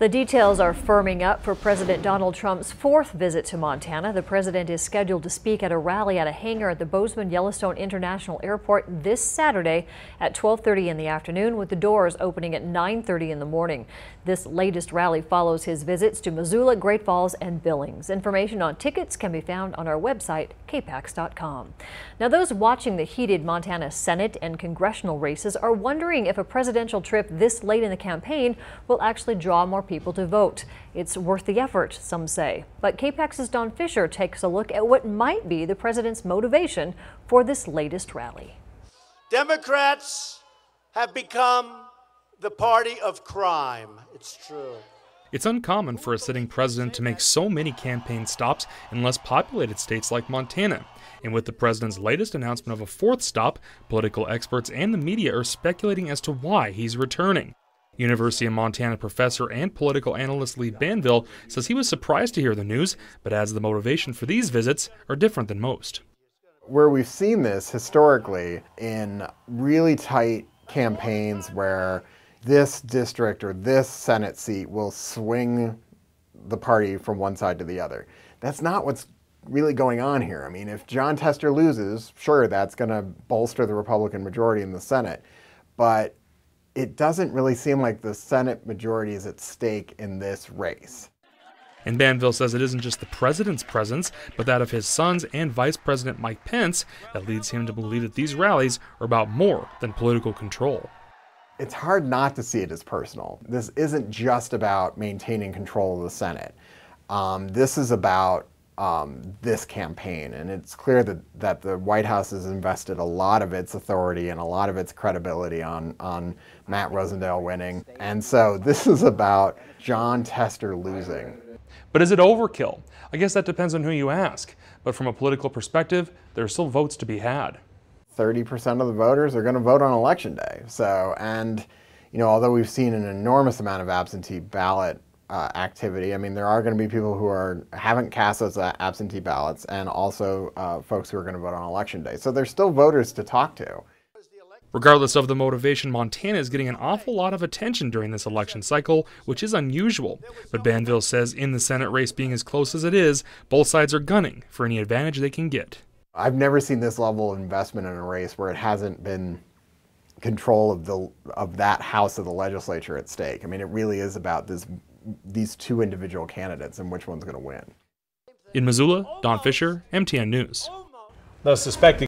The details are firming up for President Donald Trump's fourth visit to Montana. The president is scheduled to speak at a rally at a hangar at the Bozeman-Yellowstone International Airport this Saturday at 12:30 in the afternoon, with the doors opening at 9:30 in the morning. This latest rally follows his visits to Missoula, Great Falls, and Billings. Information on tickets can be found on our website, KPAX.com. Now, those watching the heated Montana Senate and congressional races are wondering if a presidential trip this late in the campaign will actually draw more people to vote. It's worth the effort, some say. But KPAX's Don Fisher takes a look at what might be the president's motivation for this latest rally. Democrats have become the party of crime. It's true. It's uncommon for a sitting president to make so many campaign stops in less populated states like Montana. And with the president's latest announcement of a fourth stop, political experts and the media are speculating as to why he's returning. University of Montana professor and political analyst Lee Banville says he was surprised to hear the news, but adds the motivation for these visits are different than most. Where we've seen this historically in really tight campaigns where this district or this Senate seat will swing the party from one side to the other. That's not what's really going on here. I mean, if Jon Tester loses, sure, that's going to bolster the Republican majority in the Senate, but it doesn't really seem like the Senate majority is at stake in this race. And Banville says it isn't just the president's presence, but that of his sons and Vice President Mike Pence that leads him to believe that these rallies are about more than political control. It's hard not to see it as personal. This isn't just about maintaining control of the Senate. This is about this campaign, and it's clear that the White House has invested a lot of its authority and a lot of its credibility on Matt Rosendale winning. And so this is about Jon Tester losing. But is it overkill? I guess that depends on who you ask. But from a political perspective, there are still votes to be had. 30% of the voters are going to vote on Election Day. So, and, you know, although we've seen an enormous amount of absentee ballot activity, I mean, there are going to be people who haven't cast those absentee ballots, and also folks who are going to vote on Election Day. So there's still voters to talk to. Regardless of the motivation, Montana is getting an awful lot of attention during this election cycle, which is unusual. But Banville says in the Senate race being as close as it is, both sides are gunning for any advantage they can get. I've never seen this level of investment in a race where it hasn't been control of that house of the legislature at stake. I mean, it really is about these two individual candidates and which one's going to win. In Missoula, Don Fisher, MTN News. The suspected